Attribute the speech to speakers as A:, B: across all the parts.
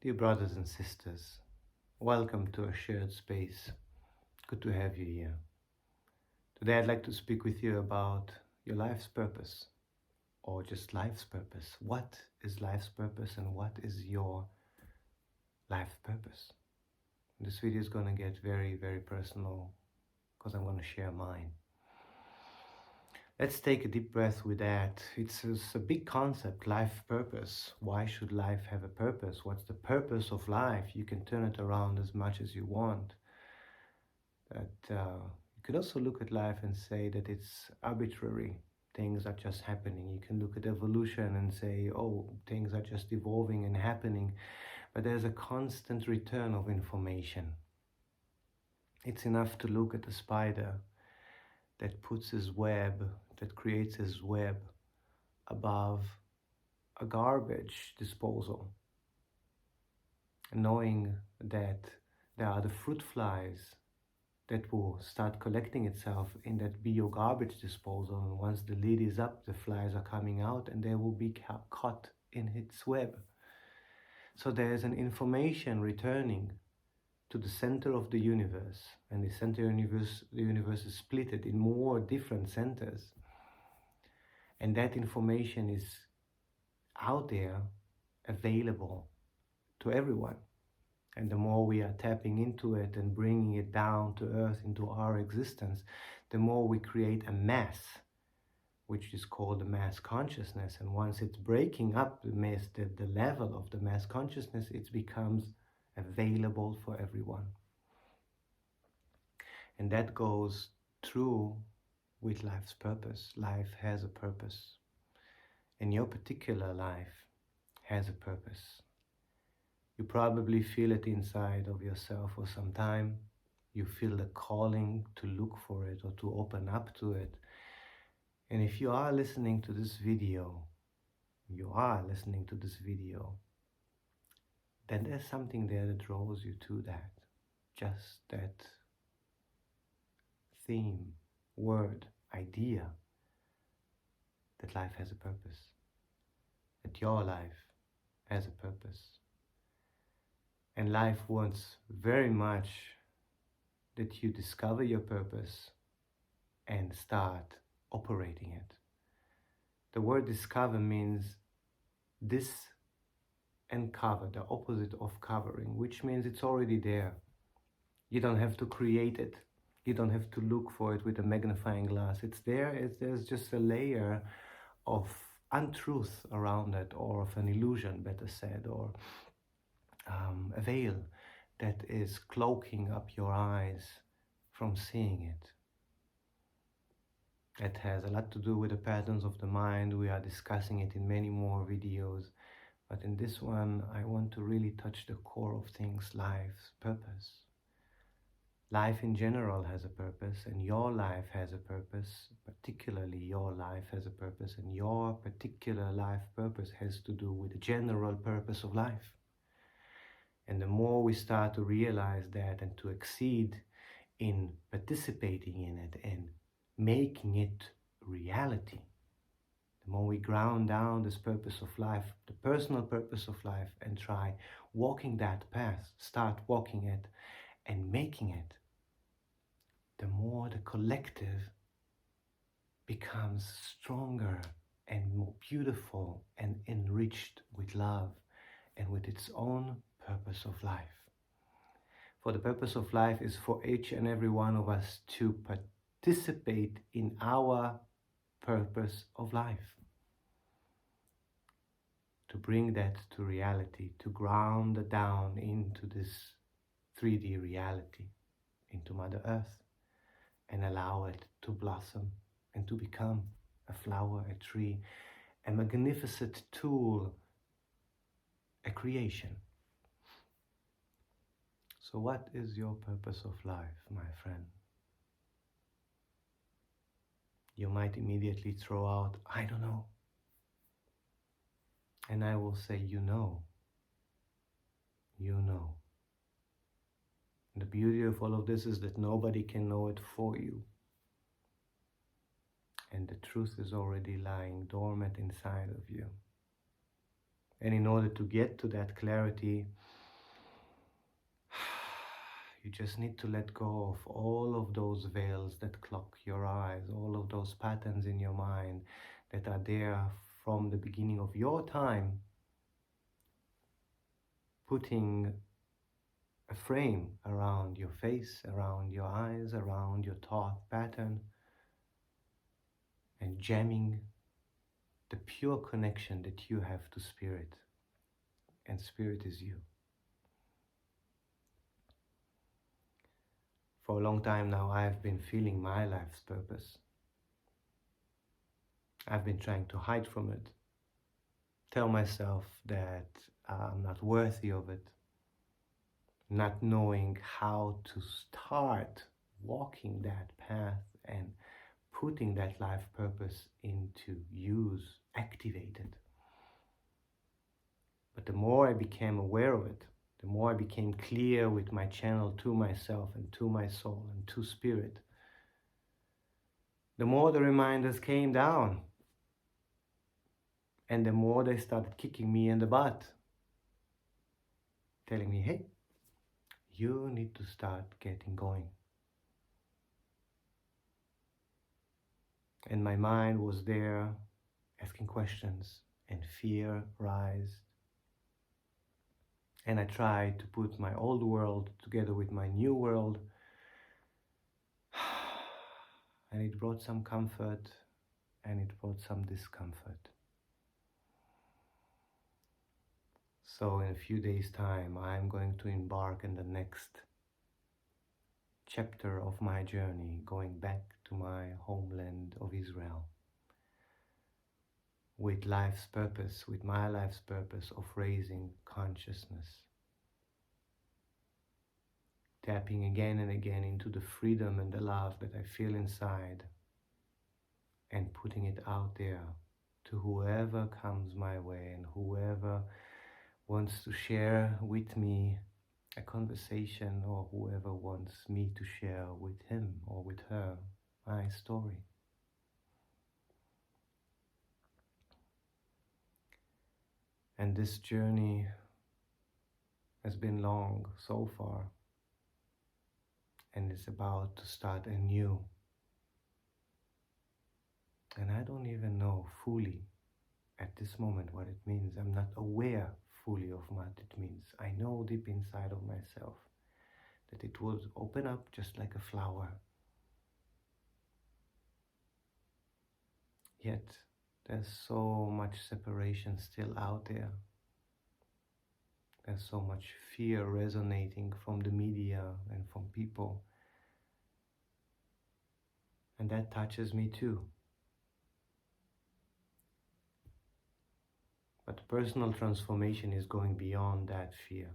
A: Dear brothers and sisters, welcome to a shared space. Good to have you here. Today I'd like to speak with you about your life's purpose, or just life's purpose. What is life's purpose and what is your life purpose? This video is going to get very, very personal because I'm going to share mine. Let's take a deep breath with that. It's a big concept, life purpose. Why should life have a purpose? What's the purpose of life? You can turn it around as much as you want. But you could also look at life and say that it's arbitrary. Things are just happening. You can look at evolution and say, oh, things are just evolving and happening. But there's a constant return of information. It's enough to look at a spider that puts his web, that creates his web above a garbage disposal, knowing that there are the fruit flies that will start collecting itself in that bio-garbage disposal, and once the lid is up, the flies are coming out and they will be caught in its web. So there is an information returning to the center of the universe, and the center the universe is split in more different centers, and that information is out there, available to everyone. And the more we are tapping into it and bringing it down to earth, into our existence, the more we create a mass, which is called the mass consciousness. And once it's breaking up the level of the mass consciousness, it becomes available for everyone. And that goes through with life's purpose. Life has a purpose. And your particular life has a purpose. You probably feel it inside of yourself for some time. You feel the calling to look for it or to open up to it. And if you are listening to this video, then there's something there that draws you to that. Just that theme, word, idea that life has a purpose. That your life has a purpose. And life wants very much that you discover your purpose and start operating it. The word discover means uncover, the opposite of covering, which means it's already there. You don't have to create it. You don't have to look for it with a magnifying glass. It's there. There's just a layer of untruth around it, or of an illusion, better said, or a veil that is cloaking up your eyes from seeing it. It has a lot to do with the patterns of the mind. We are discussing it in many more videos, but in this one I want to really touch the core of things, life's purpose. Life in general has a purpose, and your life has a purpose. Particularly your life has a purpose, and your particular life purpose has to do with the general purpose of life. And the more we start to realize that and to exceed in participating in it and making it reality, the more we ground down this purpose of life, the personal purpose of life, and try walking that path, start walking it and making it, the more the collective becomes stronger and more beautiful and enriched with love and with its own purpose of life. For the purpose of life is for each and every one of us to participate in our purpose of life, to bring that to reality, to ground it down into this 3D reality, into Mother Earth, and allow it to blossom and to become a flower, a tree, a magnificent tool, a creation. So what is your purpose of life, my friend? You might immediately throw out, I don't know. And I will say, you know. You know. And the beauty of all of this is that nobody can know it for you. And the truth is already lying dormant inside of you. And in order to get to that clarity, You just need to let go of all of those veils that clock your eyes, all of those patterns in your mind that are there from the beginning of your time, putting a frame around your face, around your eyes, around your thought pattern, and jamming the pure connection that you have to spirit. And spirit is you. For a long time now, I've been feeling my life's purpose. I've been trying to hide from it, tell myself that I'm not worthy of it, not knowing how to start walking that path and putting that life purpose into use, activated. But the more I became aware of it, the more I became clear with my channel to myself and to my soul and to spirit, the more the reminders came down, and the more they started kicking me in the butt, telling me, hey, you need to start getting going. And my mind was there asking questions, and fear rised. And I tried to put my old world together with my new world. And it brought some comfort, and it brought some discomfort. So in a few days' time, I'm going to embark in the next chapter of my journey, going back to my homeland of Israel, with life's purpose, with my life's purpose of raising consciousness, tapping again and again into the freedom and the love that I feel inside, and putting it out there to whoever comes my way and whoever wants to share with me a conversation, or whoever wants me to share with him or with her my story. And this journey has been long so far, and it's about to start anew. And I don't even know fully at this moment what it means. I'm not aware fully of what it means. I know deep inside of myself that it would open up just like a flower. Yet there's so much separation still out there. There's so much fear resonating from the media and from people. And that touches me too. But personal transformation is going beyond that fear.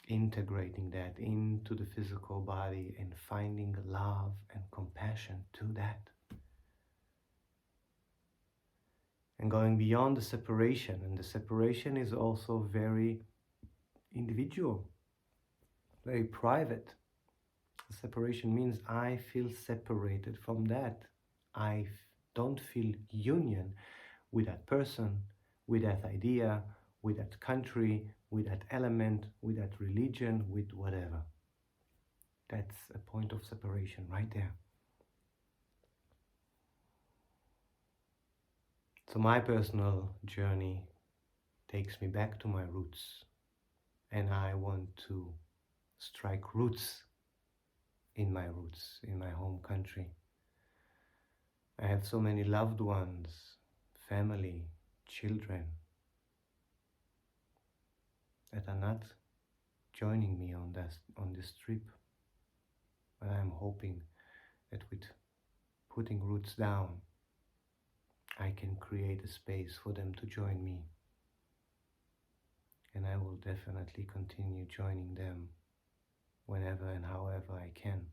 A: Integrating that into the physical body and finding love and compassion to that. And going beyond the separation. And the separation is also very individual, very private. The separation means I feel separated from that. I don't feel union with that person, with that idea, with that country, with that element, with that religion, with whatever. That's a point of separation right there. So my personal journey takes me back to my roots, and I want to strike roots in my home country. I have so many loved ones, family, children that are not joining me on this trip. But I'm hoping that with putting roots down, I can create a space for them to join me. And I will definitely continue joining them whenever and however I can.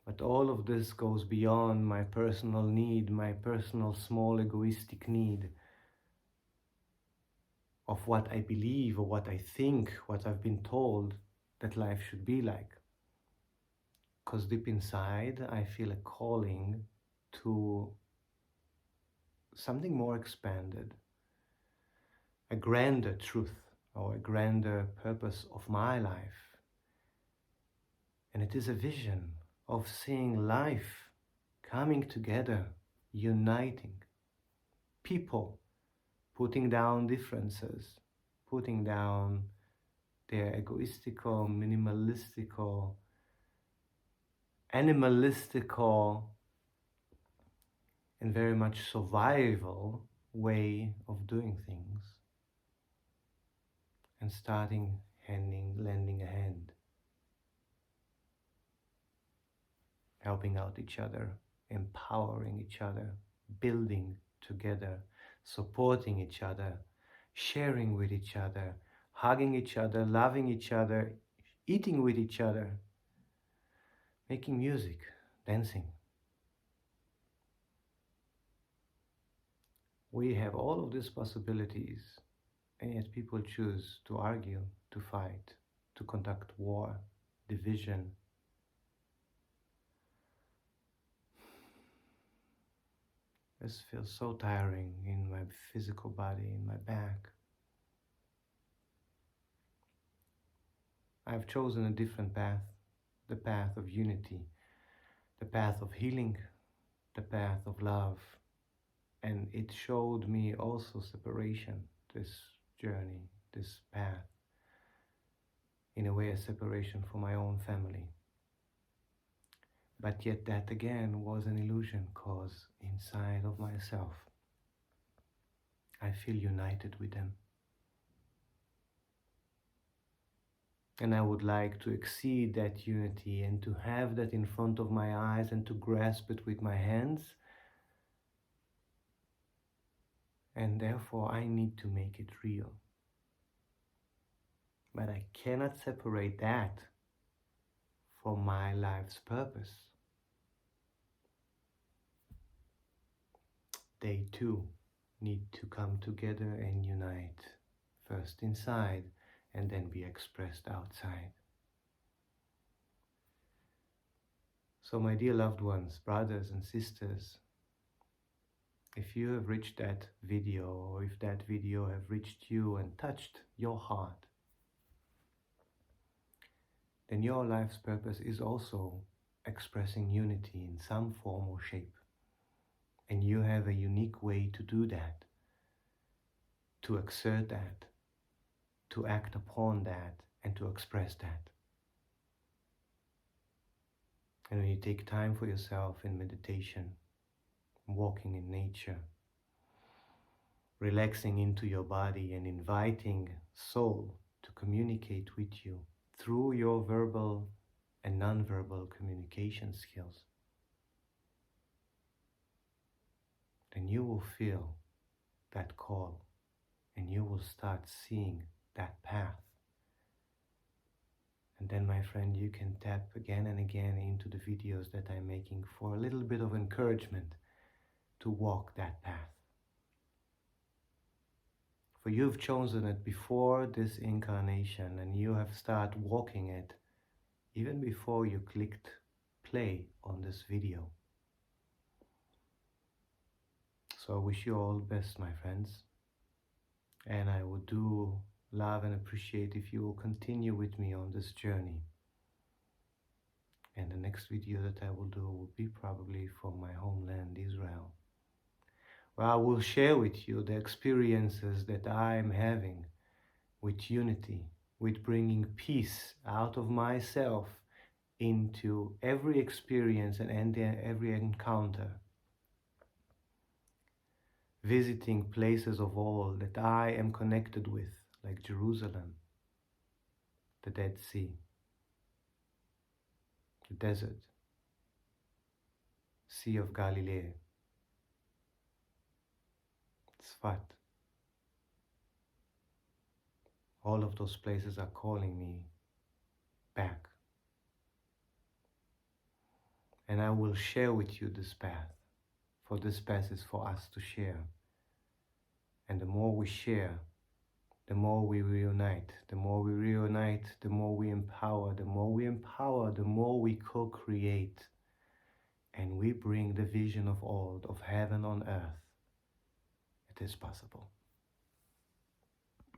A: But all of this goes beyond my personal need, my personal small egoistic need of what I believe or what I think, what I've been told that life should be like. Because deep inside, I feel a calling to something more expanded, a grander truth or a grander purpose of my life. And it is a vision of seeing life coming together, uniting, people putting down differences, putting down their egoistical, minimalistical, animalistical, and very much survival way of doing things, and starting lending a hand, helping out each other, empowering each other, building together, supporting each other, sharing with each other, hugging each other, loving each other, eating with each other, making music, dancing. We have all of these possibilities, and yet people choose to argue, to fight, to conduct war, division. This feels so tiring in my physical body, in my back. I've chosen a different path, the path of unity, the path of healing, the path of love. And it showed me also separation, this journey, this path. In a way, a separation from my own family. But yet that again was an illusion, because inside of myself, I feel united with them. And I would like to exceed that unity and to have that in front of my eyes and to grasp it with my hands. And therefore I need to make it real. But I cannot separate that from my life's purpose. They too need to come together and unite, first inside and then be expressed outside. So my dear loved ones, brothers and sisters, if you have reached that video, or if that video have reached you and touched your heart, then your life's purpose is also expressing unity in some form or shape. And you have a unique way to do that, to exert that, to act upon that, and to express that. And when you take time for yourself in meditation, walking in nature, relaxing into your body and inviting soul to communicate with you through your verbal and non-verbal communication skills, then you will feel that call and you will start seeing that path. And then, my friend, you can tap again and again into the videos that I'm making for a little bit of encouragement to walk that path. For you've chosen it before this incarnation, and you have started walking it even before you clicked play on this video. So I wish you all the best, my friends. And I would do love and appreciate if you will continue with me on this journey. And the next video that I will do will be probably from my homeland, Israel, where I will share with you the experiences that I am having with unity, with bringing peace out of myself into every experience and every encounter, visiting places of all that I am connected with, like Jerusalem, the Dead Sea, the desert, Sea of Galilee, Sfat. All of those places are calling me back. And I will share with you this path, for this path is for us to share. And the more we share, the more we reunite. The more we reunite, the more we empower. The more we empower, the more we co-create. And we bring the vision of all, of heaven on earth. It is possible.